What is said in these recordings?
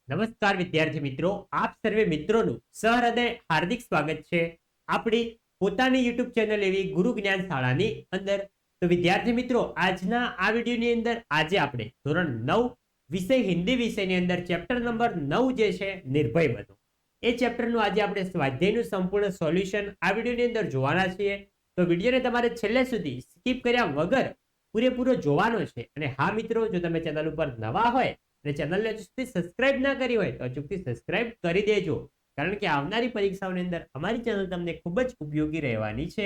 નમસ્કાર વિદ્યાર્થી મિત્રો, આપ સર્વે મિત્રોનું સહૃદય હાર્દિક સ્વાગત છે આપણી પોતાની યુટ્યુબ ચેનલ એવી ગુરુ જ્ઞાન શાળાની અંદર. તો વિદ્યાર્થી મિત્રો, આજના આ વિડીયોની અંદર આજે આપણે ધોરણ 9 વિષય હિન્દી વિષયની અંદર ચેપ્ટર નંબર 9 જે છે નિર્ભય બનો, એ ચેપ્ટરનું આજે આપણે સ્વાધ્યાયનું સંપૂર્ણ સોલ્યુશન આ વિડીયોની અંદર જોવાના છીએ. તો વિડીયોને તમારે છેલ્લે સુધી સ્કીપ કર્યા વગર પૂરેપૂરો જોવાનો છે. અને હા મિત્રો, જો તમે ચેનલ ઉપર નવા હોય અને ચેનલને હજુ સુધી સબસ્ક્રાઇબ ના કરી હોય તો અચૂકથી સબસ્ક્રાઇબ કરી દેજો, કારણ કે આવનારી પરીક્ષાઓની અંદર અમારી ચેનલ તમને ખૂબ જ ઉપયોગી રહેવાની છે.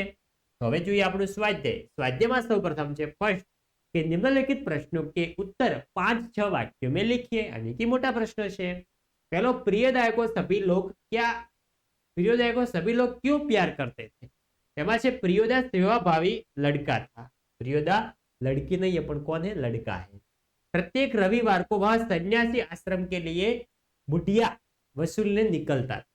તો હવે જોઈએ આપણું સ્વાધ્યાય. સ્વાધ્યાયમાં સૌપ્રથમ છે ફર્સ્ટ કે નિમ્નલિખિત પ્રશ્નો કે उत्तर 5-6 वाक्यों में लिखिए. यानी कि मोटा प्रश्न છે. पहलो, प्रियदायको सभी लोग क्यों प्यार करते थे. એમાં છે प्रियोदा सेवाभावी लड़का था. प्रियोदा लड़की नहीं है, પણ કોણ है? लड़का है. प्रत्येक रविवार को वह सन्यासी आश्रम के लिए बुढ़िया वसूलने निकलता था.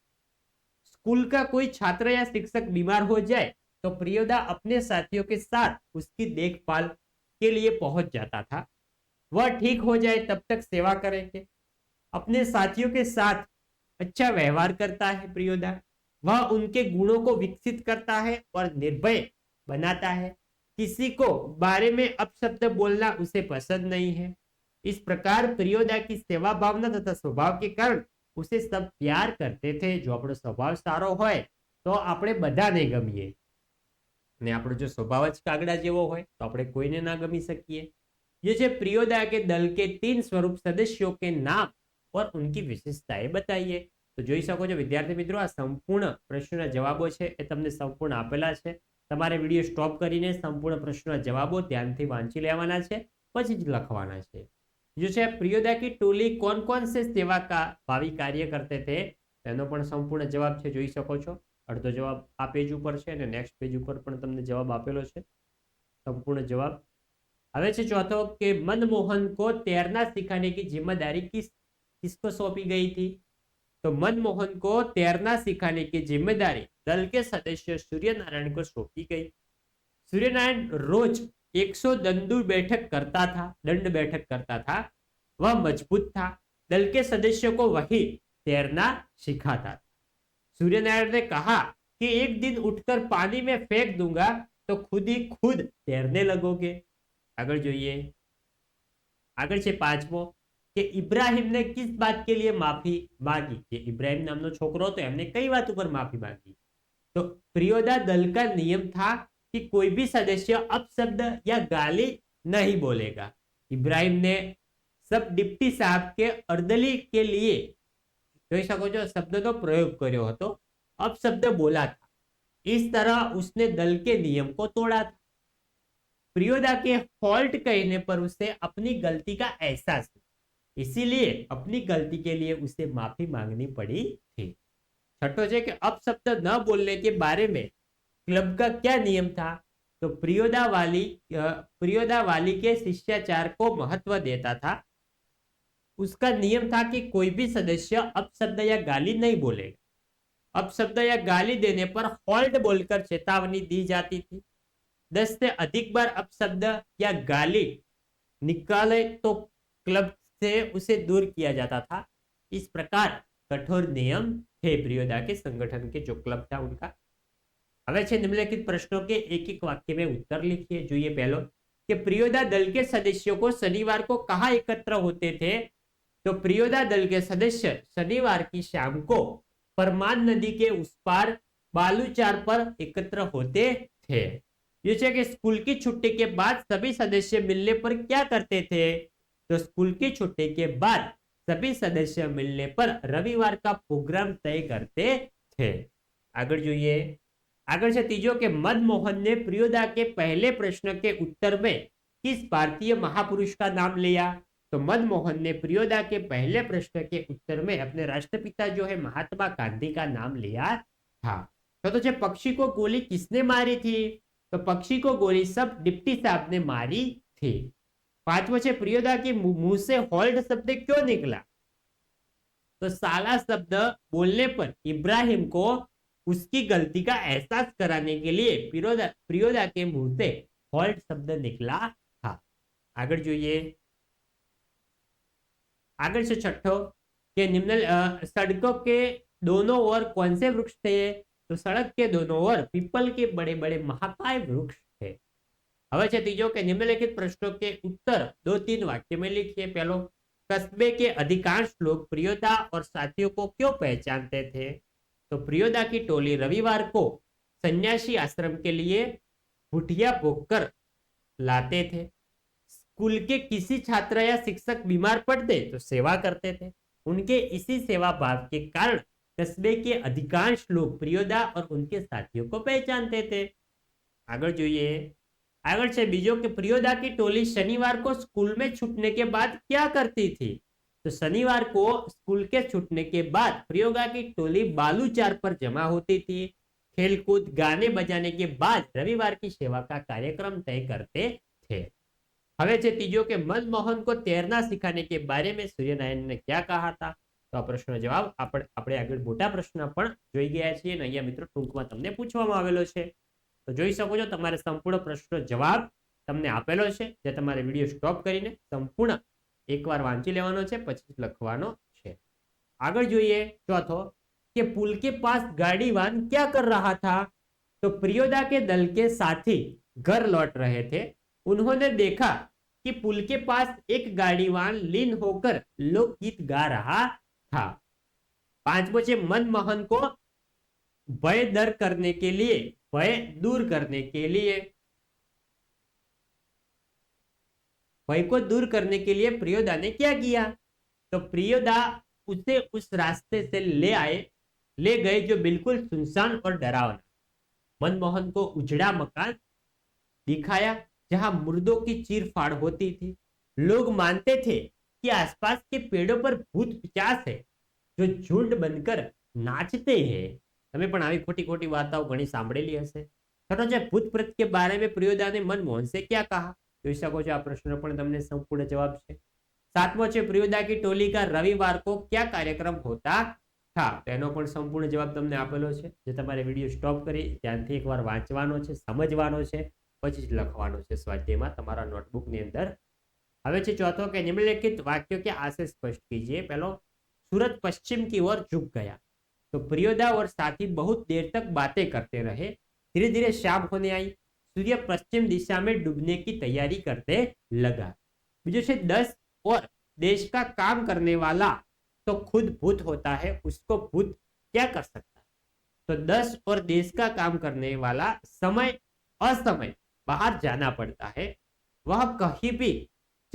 स्कूल का कोई छात्र या शिक्षक बीमार हो जाए तो प्रियोदा अपने साथियों के साथ उसकी देखभाल के लिए पहुंच जाता था. वह ठीक हो जाए तब तक सेवा करेंगे. अपने साथियों के साथ अच्छा व्यवहार करता है प्रियोदा. वह उनके गुणों को विकसित करता है और निर्भय बनाता है. किसी को बारे में अपशब्द बोलना उसे पसंद नहीं है. इस प्रकार प्रियोदा की सेवा भावना तथा स्वभाव के कारण उसे सब प्यार करते थे. जो આપણો સ્વભાવ સારો હોય તો આપણે બધાને ગમીએ, અને આપણો જો સ્વભાવ જ કાગડા જેવો હોય તો આપણે કોઈને ના ગમી શકીએ. ये છે प्रियोदा के दल के 3 स्वरूप सदस्यों के नाम और उनकी विशेषताएं बताइए. તો જોઈ શકો છો વિદ્યાર્થી મિત્રો, આ સંપૂર્ણ પ્રશ્નોના જવાબો છે એ તમને સંપૂર્ણ આપેલા છે. તમારે વિડીયો સ્ટોપ કરીને સંપૂર્ણ પ્રશ્નોના જવાબો ધ્યાનથી વાંચી લેવાના છે, પછી જ લખવાના છે. जो है प्रियोदा की टोली कौन कौन से सेवा का भावी कार्य करते थे, એનો પણ સંપૂર્ણ જવાબ છે, જોઈ શકો છો. અડધો જવાબ આ પેજ ઉપર છે અને નેક્સ્ટ પેજ ઉપર પણ તમને જવાબ આપેલો છે, સંપૂर्ण જવાબ. હવે છે ચોથો કે मनमोहन को तैरना सिखाने की जिम्मेदारी किसको सौंपी गई थी. तो मनमोहन को तैरना सिखाने की जिम्मेदारी दल के सदस्य सूर्यनारायण को सौंपी गई. सूर्यनारायण रोज 100 दंड बैठक करता था. वह मजबूत था. दल के सदस्यों को वही तैरना सिखाता था. सूर्यनारायण ने कहा कि एक दिन उठकर पानी में फेंक दूंगा तो खुद ही खुद तैरने लगोगे. આગળ જોઈએ. આગળ છે પાંચમો કે ઇબ્રાહિમ ने किस बात के लिए माफी मांगी. જે ઇબ્રાહિમ નામનો છોકરો હતો એમને કઈ વાત ઉપર માફી માંગી. तो प्रियोदा दल का नियम था कि कोई भी सदस्य अपशब्द या गाली नहीं बोलेगा. इब्राहिम ने सब डिप्टी साहब के अर्दली के लिए જોઈ શકો છો શબ્દનો પ્રયોગ કર્યો હતો, अपशब्द बोला था. इस तरह उसने दल के नियम को तोड़ा था. प्रियोदा के फॉल्ट कहने पर उसे अपनी गलती का एहसास हुआ, इसीलिए अपनी गलती के लिए उसे माफी मांगनी पड़ी थी. छठो है कि अपशब्द न बोलने के बारे में क्लब का क्या नियम था. तो प्रियोदा वाली के शिष्टाचार को महत्व देता था. उसका नियम था कि कोई भी सदस्य अपशब्द या गाली नहीं बोलेगा. अपशब्द या गाली देने पर हॉल्ट बोलकर चेतावनी दी जाती थी. 10 से अधिक बार अपशब्द या गाली निकाले तो क्लब से उसे दूर किया जाता था. इस प्रकार कठोर नियम थे प्रियोदा के संगठन के, जो क्लब था उनका. હવે છે निम्नलिखित प्रश्नों के एक एक वाक्य में उत्तर लिखिए. જોઈએ पहलो कि प्रियोदा दल के सदस्यों को शनिवार को कहाँ एकत्र होते थे. तो प्रियोदा दल के सदस्य शनिवार की शाम को परमान नदी के उस पार बालूचार पर एकत्र होते थे. ये है कि स्कूल की छुट्टी के बाद सभी सदस्य मिलने पर क्या करते थे. तो स्कूल की छुट्टी के बाद सभी सदस्य मिलने पर रविवार का प्रोग्राम तय करते थे. आगे જોઈએ. आगे से तीजो के मनमोहन ने प्रियोदा के पहले प्रश्न के उत्तर में किस भारतीय महापुरुष का नाम लिया. तो मनमोहन ने प्रियोदा के पहले प्रश्न के उत्तर में अपने राष्ट्रपिता जो है महात्मा गांधी का नाम लिया था. तो पक्षी को गोली किसने मारी थी. तो पक्षी को गोली सब डिप्टी साहब ने मारी थी. पांचवा है प्रियोदा के मुंह से हॉल्ट शब्द क्यों निकला. तो साला शब्द बोलने पर इब्राहिम को उसकी गलती का एहसास कराने के लिए प्रियोदा के मुंह से हॉल्ट शब्द निकला था. आगे જોઈએ. આગળ છે છઠ્ઠો कि निम्न सड़कों के दोनों ओर कौन से वृक्ष थे? तो सड़क के दोनों ओर पीपल के बड़े बड़े महाकाय वृक्ष थे। હવે છે ત્રીજો કે નિમ્નલિખિત પ્રશ્નો के उत्तर 2-3 वाक्य में लिखिए। पहलो, कस्बे के अधिकांश लोग प्रियोदा और साथियों को क्यों पहचानते थे? तो प्रियोदा की टोली रविवार को सन्यासी आश्रम के लिए भुटिया भोगकर लाते थे। स्कूल के किसी छात्र या शिक्षक बीमार पड़ते तो सेवा करते थे। उनके इसी सेवा भाव के कारण कस्बे के अधिकांश लोग प्रियोदा और उनके साथियों को पहचानते थे। आगे જોઈએ આગળ છે બીજો કે પ્રિયોदा की टोली शनिवार को स्कूल में छूटने के बाद क्या करती थी? तो शनिवार को स्कूल के छूटने के बाद प्रियोदा की टोली बालूचार पर जमा होती थी। खेलकूद गाने बजाने के बाद रविवार की सेवा का कार्यक्रम तय करते थे। હવે છે ત્રીજો કે मनमोहन को तैरना सिखाने के बारे में सूर्यनारायण ने क्या कहा था? તો આ પ્રશ્નનો જવાબ આપણે આગળ મોટા પ્રશ્ન પણ જોઈ ગયા છીએ અને અહીંયા મિત્રો ટૂંકમાં તમને પૂછવામાં આવેલો છે। તો જોઈ શકો છો તમારે સંપૂર્ણ પ્રશ્નનો જવાબ તમને આપેલો છે, જે તમારે વિડીયો સ્ટોપ કરીને સંપૂર્ણ એકવાર વાંચી લેવાનો છે, પછી લખવાનો છે। આગળ જોઈએ ચોથો कि पुल के पास गाड़ीवान क्या कर रहा था? तो प्रियोदा के दल के साथी घर लौट रहे थे। उन्होंने देखा कि पुल के पास एक गाड़ीवान लीन होकर लोकगीत गा रहा था। पांचवो છે मनमोहन को भय दूर करने के लिए भय को दूर करने के लिए प्रियोदा ने क्या किया? तो प्रियोदा उसे उस रास्ते से ले गए जो बिल्कुल सुनसान और डरावना। मनमोहन को उजड़ा मकान दिखाया जहां मुर्दों की चीर-फाड़ होती थी। लोग मानते थे कि आसपास के पेड़ों पर भूत पिशाच है जो झुंड बनकर नाचते हैं। તમે પણ આવી ખોટી ખોટી વાર્તાઓ ઘણી સાંભળેલી હશે। છઠ્ઠો છે ભૂત પ્રેત के बारे में प्रियोदा ने मनमोहन से क्या कहा? જોઈ શકો છો આ પ્રશ્નનો પણ તમને સંપૂર્ણ જવાબ છે। સાતમો છે प्रियोदा की टोली का रविवार को क्या कार्यक्रम होता था? તો એનો પણ સંપૂર્ણ જવાબ તમને આપેલો છે, જે તમારે વિડીયો સ્ટોપ કરી ધ્યાનથી એકવાર વાંચવાનો છે, સમજવાનો છે, પછી જ લખવાનો છે સ્વાધ્યાયમાં તમારા નોટબુકની અંદર। હવે છે ચોથો કે निम्नलिखित वाक्यों के आशय स्पष्ट कीजिए। पहलो, सूरज पश्चिम की ओर झुक गया। तो प्रियोदा और साथी बहुत देर तक बातें करते रहे। धीरे धीरे शाम होने आई। सूर्य पश्चिम दिशा में डूबने की तैयारी करते लगा। बीजो से 10 और देश का काम करने वाला तो खुद भूत होता है, उसको भूत क्या कर सकता है? तो 10 और देश का काम करने वाला समय असमय बाहर जाना पड़ता है। वह कहीं भी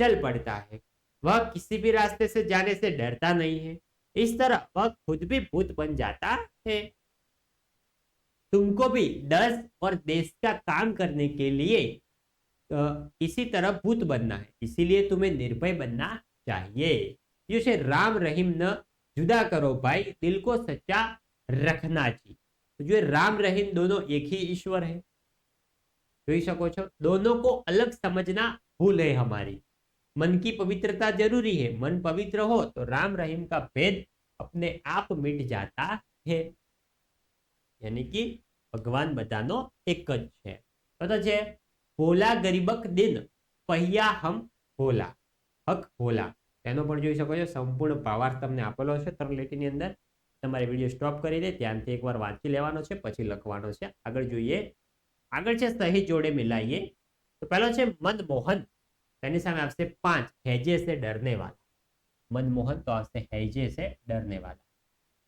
चल पड़ता है। वह किसी भी रास्ते से जाने से डरता नहीं है। इस तरह वह खुद भी भूत बन जाता है। तुमको भी 10 और देश का काम करने के लिए इसी तरह भूत बनना है, इसीलिए तुम्हें निर्भय बनना चाहिए। ये से राम रहीम न जुदा करो भाई, दिल को सच्चा रखना चाहिए। तो जो राम रहीम दोनों एक ही ईश्वर है, જોઈ શકો છો। दोनों को अलग समझना भूल है हमारी। मन की पवित्रता जरूरी है। मन पवित्र हो तो राम रहीम का भेद अपने आप मिट जाता है। यानी कि भगवान बधानो एक ज है। तो છે ભોલા ગરીબક દિન पहिया हम भोला हक भोला, એનો પણ જોઈ શકો છો સંપૂર્ણ ભાવાર્થ તમને આપેલો છે તરલેટીની અંદર। તમારે વિડીયો સ્ટોપ કરી દે ધ્યાનથી એકવાર વાંચી લેવાનો છે, પછી લખવાનો છે। આગળ જોઈએ, આગળ છે સહી જોડે મિલાઈએ। તો પહેલો છે मनमोहन, તેની સામે આવશે 5 हैजे से डरने वाला। मनमोहन तो આવશે हैजे से डरने वाला।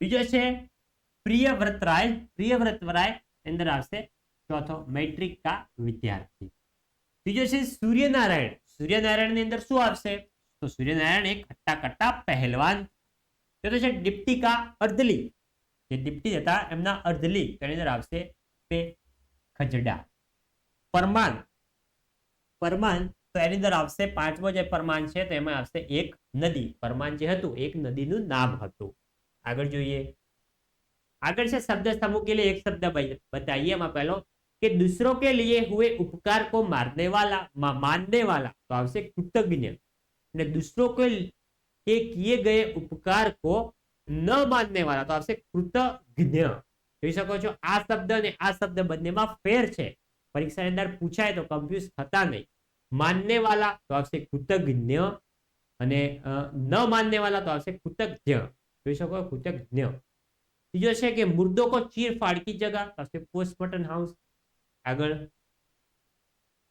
બીજો છે प्रियव्रतराय, प्रियव्रतराय अंदर આવશે ચોથો मैट्रिक का विद्यार्थी। ત્રીજો છે सूर्यनारायण, सूर्यनारायण ની અંદર શું આવશે? તો सूर्यनारायण एक हट्टा कट्टा पहलवान। ચોથો છે डिप्टी का अर्धली, જે डिप्टी હતા એમના अर्धली, તેની અંદર આવશે पे खजड़ा। परमान, परमान તો એની અંદર આવશે પાંચમો જે પરમાન છે તેમાં આવશે એક નદી। પરમાન જે હતું એક નદીનું નામ હતું। આગળ જોઈએ, આગળ છે शब्द समूह के लिए एक शब्द बताइए। એમાં પહેલો कि दूसरों के लिए हुए उपकार को मानने वाला तो आवश्यक कृतज्ञ, ने दूसरों के किए गए उपकार को न मानने वाला तो आवश्यक कृतज्ञ। જોઈ શકો છો આ શબ્દ અને આ શબ્દ બંનેમાં ફેર છે। પરીક્ષાની અંદર પૂછાય તો કન્ફ્યુઝ થતા નહીં। માનને વાલા તો આવશે કૃતજ્ઞ, અને ન માનने वाला तो આવશે કૃતજ્ઞ, જોઈ શકો કૃતજ્ઞ। ત્રીજો છે કે मुर्दों को चीर फाड़ की जगह तो આવશે पोस्टमार्टम हाउस। આગળ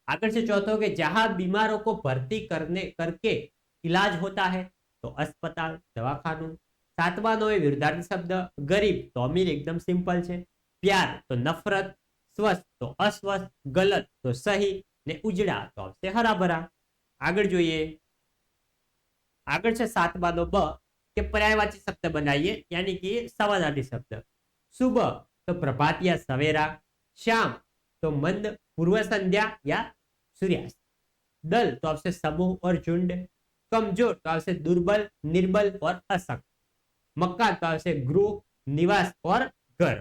आगे से चौथो कि जहां बीमारों को भर्ती करने करके इलाज होता है तो अस्पताल दवाखानु। सातवां नो विरुद्धार्थी शब्द गरीब तो अमीर, एकदम सिंपल है। प्यार तो नफरत, स्वस्थ तो अस्वस्थ, गलत तो सही ने उजड़ा तो आपसे हरा भरा। आगे जोइए, आगे से सातवां नो ब के पर्यायवाची शब्द बनाइए, यानी कि समानार्थी शब्द। सुबह तो प्रभात या सवेरा, शाम तो मंद पूर्व संध्या या सूर्यास्त। दल तो आपसे समूह और झुंड। कमजोर तो आपसे दुर्बल, निर्बल और असक्त। मकान तो आपसे गृह, निवास और घर।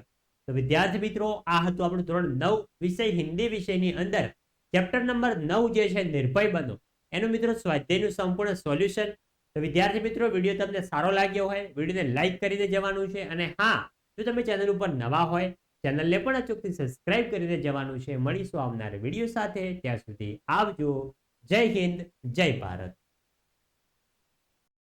तो विद्यार्थी मित्रों, आ हतुं आपणुं धोरण 9 विषय हिंदी विषयनी अंदर चेप्टर नंबर 9 जे छे निर्भय बनो एनु मित्रों स्वाध्यायनुं संपूर्ण सोल्यूशन। तो विद्यार्थी मित्रों, विडियो तमने सारो लाग्यो होय विडियोने लाइक करीने जवानुं छे, अने हां, जो તમે ચેનલ ઉપર નવા હોય ચેનલને પણ અચૂકથી સબસ્ક્રાઇબ કરીને જવાનું છે। મળીશું આવનાર વિડીયો સાથે, ત્યાં સુધી આવજો। જય હિન્દ, જય ભારત।